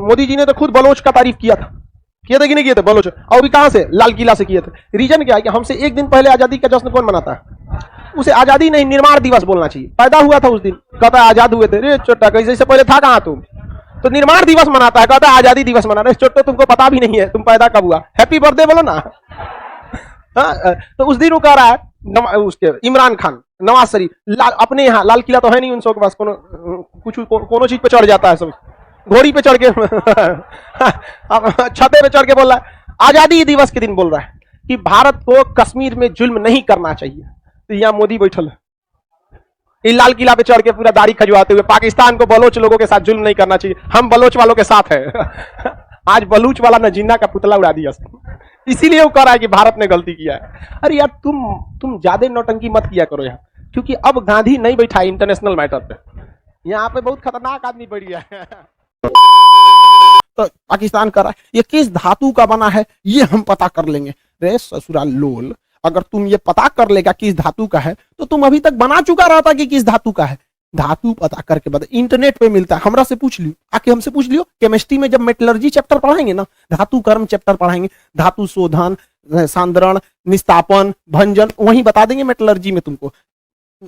मोदी जी ने तो खुद बलोच का तारीफ किया था, किए थे कि नहीं किए थे बलोच, और भी कहां से, लाल किला से किए थे। रीजन क्या है कि हमसे एक दिन पहले आजादी का जश्न कौन मनाता है? उसे आजादी नहीं निर्माण दिवस बोलना चाहिए। पैदा हुआ था उस दिन, कहता है आजाद हुए थे। रे छोटा, कैसे से पहले था कहां तुम? तो निर्माण दिवस मनाता है, कहता है आजादी दिवस मना रहे। छोटो तुमको पता भी नहीं है तुम पैदा कब हुआ। हैप्पी बर्थडे बोलो ना। तो उस दिन वो कह रहा है उसके इमरान खान, नवाज शरीफ अपने यहाँ, लाल किला तो है नहीं उन सबके पास, कोनो चीज पे चढ़ जाता है सब, घोड़ी पे चढ़ के छते पे चढ़ के बोल रहा है आजादी दिवस के दिन बोल रहा है कि भारत को कश्मीर में जुल्म नहीं करना चाहिए। तो यहाँ मोदी बैठल है लाल किला पे चढ़ के पूरा दाढ़ी खजवाते हुए, पाकिस्तान को बलोच लोगों के साथ जुल्म नहीं करना चाहिए, हम बलोच वालों के साथ है। आज बलूच वाला ने जिन्ना का पुतला उड़ा दिया, इसीलिए वो कह रहा है कि भारत ने गलती किया है। अरे यार तुम ज्यादा नौटंकी मत किया करो यहाँ, क्योंकि अब गांधी नहीं बैठा है इंटरनेशनल मैटर पे, यहाँ पे बहुत खतरनाक आदमी बैठ गया है। तो पाकिस्तान कर रहा है ये किस धातु का बना है ये हम पता कर लेंगे। रे ससुराल लोल, अगर तुम ये पता कर लेगा किस धातु का है तो तुम अभी तक बना चुका रहता कि किस धातु का है। धातु पता करके बता, इंटरनेट पे मिलता है, हमरा से पूछ लियो, आके हमसे पूछ लियो। केमिस्ट्री में जब मेटलर्जी चैप्टर पढ़ाएंगे ना, धातु कर्म चैप्टर पढ़ाएंगे, धातु शोधन, सांद्रण, निस्तापन, भंजन, वहीं बता देंगे मेटलर्जी में तुमको।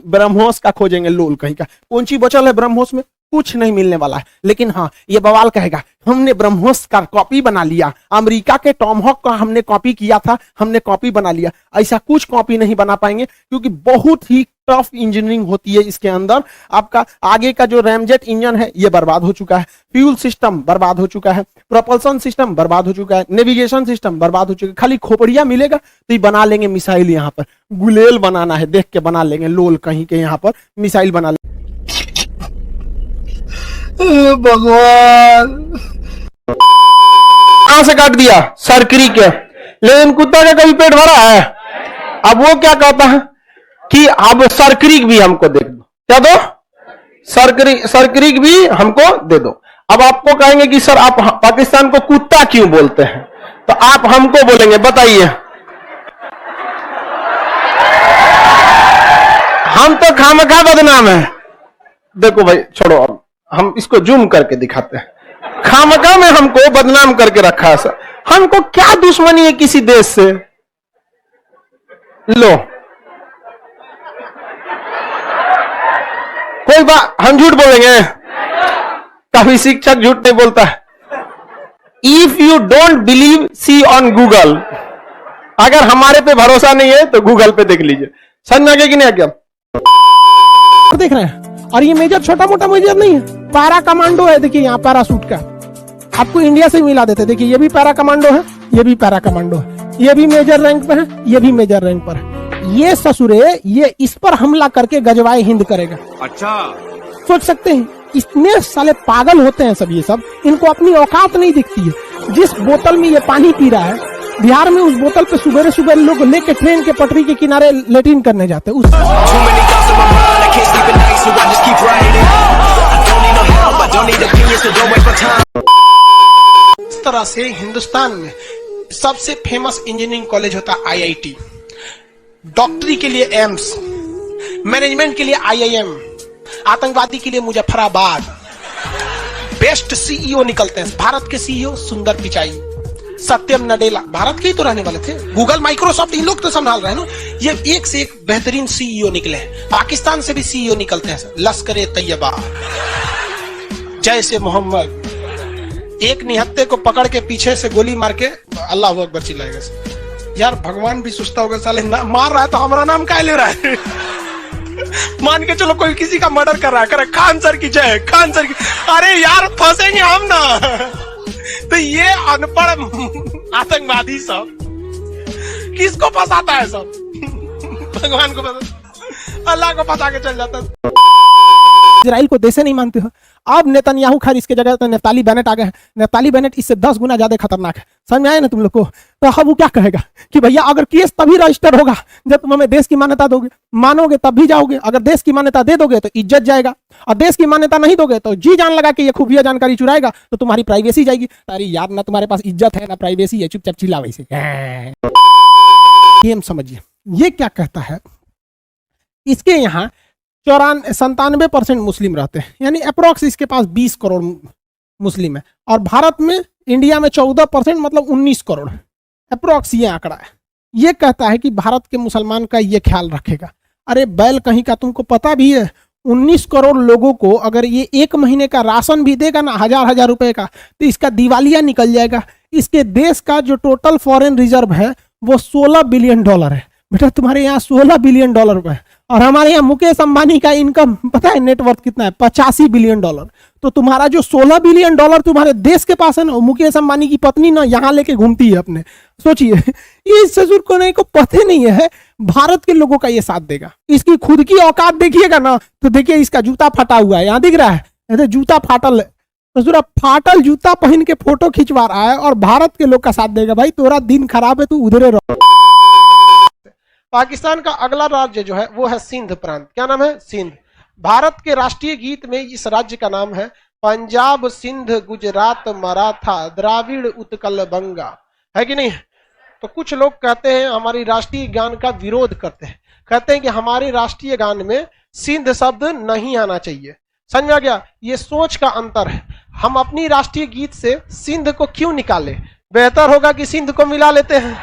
ब्रह्मोस का खोजेंगे लोल कहीं का, कौन सी बचल है ब्रह्मोस में? कुछ नहीं मिलने वाला है। लेकिन हाँ, ये बवाल कहेगा हमने ब्रह्मोस का कॉपी बना लिया, अमेरिका के टॉमहॉक का हमने कॉपी किया था, हमने कॉपी बना लिया। ऐसा कुछ कॉपी नहीं बना पाएंगे, क्योंकि बहुत ही टफ इंजीनियरिंग होती है इसके अंदर। आपका आगे का जो रैमजेट इंजन है ये बर्बाद हो चुका है, फ्यूल सिस्टम बर्बाद हो चुका है, प्रोपल्सन सिस्टम बर्बाद हो चुका है, नेविगेशन सिस्टम बर्बाद हो चुका है। खाली खोपड़िया मिलेगा तो ये बना लेंगे मिसाइल। यहाँ पर गुलेल बनाना है, देख के बना लेंगे लोल कहीं के, यहाँ पर मिसाइल बना लेंगे। भगवान कहां से काट दिया? सरकरी के। लेकिन कुत्ता का कभी पेट भरा है? अब वो क्या कहता है कि अब सरकरी भी हमको दे दो। क्या दो? सरकरी भी हमको दे दो। अब आपको कहेंगे कि सर आप पाकिस्तान को कुत्ता क्यों बोलते हैं, तो आप हमको बोलेंगे बताइए। हम तो खामखा बदनाम है। देखो भाई छोड़ो, अब हम इसको जूम करके दिखाते हैं। खामखा में हमको बदनाम करके रखा है सर। हमको क्या दुश्मनी है किसी देश से? लो, कोई बात, हम झूठ बोलेंगे? कभी शिक्षक झूठ नहीं बोलता है। If you don't believe, see on Google. अगर हमारे पे भरोसा नहीं है तो गूगल पे देख लीजिए। समझ में आ गया कि नहीं आ गया? देख रहे हैं, और ये मेजर छोटा मोटा मेजर नहीं है, पैरा कमांडो है। देखिए यहाँ पैरासूट का आपको इंडिया से मिला देते। देखिए ये भी पैरा कमांडो है, ये भी पैरा कमांडो है, ये भी मेजर रैंक पर है, ये भी मेजर रैंक पर है। ये ससुरे ये इस पर हमला करके गजवाए हिंद करेगा। अच्छा, सोच सकते हैं इतने साले पागल होते हैं सब। ये सब इनको अपनी औकात नहीं दिखती है। जिस बोतल में ये पानी पी रहा है, बिहार में उस बोतल पे सुबह सुबह लोग लेके ट्रेन के पटरी के किनारे लेटिन करने जाते हैं। इस तरह से हिंदुस्तान में सबसे फेमस इंजीनियरिंग कॉलेज होता है IIT, डॉक्टरी के लिए एम्स, मैनेजमेंट के लिए IIM, आतंकवादी के लिए मुजफ्फराबाद। बेस्ट CEO निकलते हैं। भारत के CEO सुंदर पिचाई, सत्यम नडेला भारत के ही तो रहने वाले थे। गूगल, माइक्रोसॉफ्ट, इन लोग तो संभाल रहे हैं ना। ये एक से एक बेहतरीन CEO निकले हैं। पाकिस्तान से भी CEO निकलते हैं, लश्कर ए तैयबा, जैसे मोहम्मद। एक निहत्ते को पकड़ के पीछे से गोली मार के अल्लाह अकबर चिल्लाएगा। यार भगवान भी सुस्ता होगा, साले मार रहा है तो हमारा नाम क्या ले रहा है? मान के चलो कोई किसी का मर्डर कर रहा है, खान सर की जय, खान सर की। अरे यार फंसेंगे हम ना। तो ये अनपढ़ आतंकवादी सब किसको फंसाता है? सब भगवान को पता, अल्लाह को फंसा के चल जाता है। इजराइल को देश नहीं मानते हो। अब नेतन्याहू खैर इसके जगह तो नफ्ताली बेनेट आ गए हैं। नफ्ताली बेनेट इससे 10 गुना ज्यादा खतरनाक है। समझ में आया ना तुम लोग को? तो अब वो क्या कहेगा कि भैया अगर केस तभी रजिस्टर होगा जब तुम हमें देश की मान्यता दोगे, मानोगे तब भी जाओगे। अगर देश की मान्यता दे दोगे तो इज्जत जाएगा, और देश की मान्यता नहीं दोगे तो जी जान लगा कि ये खुफिया जानकारी चुराएगा तो तुम्हारी प्राइवेसी जाएगी। अरे यार ना तुम्हारे पास इज्जत है ना प्राइवेसी है, चुपचाप चिल्ला वैसे। गेम समझिए, ये क्या कहता है, इसके यहाँ 97% मुस्लिम रहते हैं, यानी अप्रोक्स इसके पास 20 करोड़ मुस्लिम है। और भारत में, इंडिया में 14%, मतलब 19 करोड़ अप्रोक्स ये आंकड़ा है। ये कहता है कि भारत के मुसलमान का ये ख्याल रखेगा। अरे बैल कहीं का, तुमको पता भी है 19 करोड़ लोगों को अगर ये 1 महीने का राशन भी देगा ना, 1000 रुपए का, तो इसका दिवालिया निकल जाएगा। इसके देश का जो टोटल फॉरेन रिजर्व है वो $16 बिलियन है। बेटा तुम्हारे यहाँ $16 बिलियन है, और हमारे यहाँ मुकेश अंबानी का इनकम पता है नेटवर्थ कितना है? $85 बिलियन। तो तुम्हारा जो $16 बिलियन तुम्हारे देश के पास है ना, मुकेश अंबानी की पत्नी ना यहाँ लेके घूमती है अपने। सोचिए, ये ससुर को नहीं को पता नहीं है भारत के लोगों का ये साथ देगा। इसकी खुद की औकात देखिएगा ना, तो देखिए इसका जूता फटा हुआ है, यहाँ दिख रहा है, जूता फाटल है। ससुरा फाटल जूता पहन के फोटो खिंचवा रहा है और भारत के लोग का साथ देगा। भाई तोरा दिन खराब है, तू उधरे रहो। पाकिस्तान का अगला राज्य जो है वो है सिंध प्रांत। क्या नाम है? सिंध। भारत के राष्ट्रीय गीत में इस राज्य का नाम है पंजाब, सिंध, गुजरात, मराठा, द्राविड़, उत्कल, बंगा। है कि नहीं? तो कुछ लोग कहते हैं, हमारी राष्ट्रीय गान का विरोध करते हैं, कहते हैं कि हमारे राष्ट्रीय गान में सिंध शब्द नहीं आना चाहिए। समझ में आ गया? ये सोच का अंतर है। हम अपनी राष्ट्रीय गीत से सिंध को क्यों निकाले? बेहतर होगा कि सिंध को मिला लेते हैं।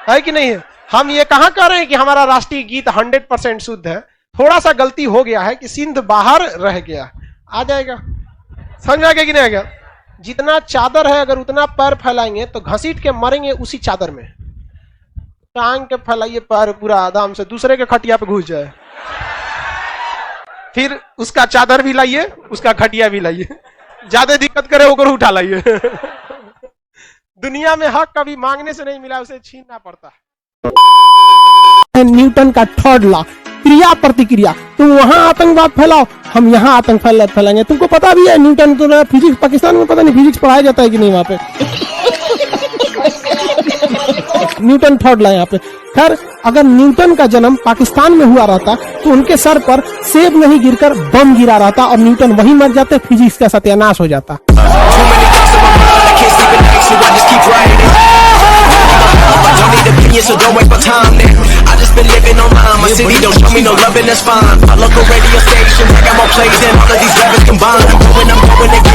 है कि नहीं है? हम ये कहां कह रहे हैं कि हमारा राष्ट्रीय गीत 100% शुद्ध है। थोड़ा सा गलती हो गया है कि सिंध बाहर रह गया। आ जाएगा, समझ में आ गया कि नहीं आ गया? जितना चादर है अगर उतना पैर फैलाएंगे तो घसीट के मरेंगे उसी चादर में। टांग के फैलाइए पैर पूरा आराम से, दूसरे के खटिया पे घुस जाए, फिर उसका चादर भी लाइए, उसका खटिया भी लाइए, ज्यादा दिक्कत करे होकर उठा लाइए। दुनिया में हक कभी मांगने से नहीं मिला, उसे छीनना पड़ता है। न्यूटन का थर्ड लॉ, क्रिया प्रतिक्रिया। तुम वहां आतंकवाद फैलाओ, हम यहाँ आतंक फैलाएंगे। तुमको पता भी है न्यूटन, तो फिजिक्स, पाकिस्तान में पता नहीं फिजिक्स पढ़ाया जाता है कि नहीं वहां पे। न्यूटन थर्ड लॉ यहाँ पे। खैर, अगर न्यूटन का जन्म पाकिस्तान में हुआ रहता तो उनके सर पर सेब नहीं गिरकर बम गिरा रहता और न्यूटन वहीं मर जाते, फिजिक्स का सत्यानाश हो जाता। So don't waste my time there. I just been living online. My city don't show me no love and that's fine. My local radio station, I got more plays than all of these rappers combined. I'm going again.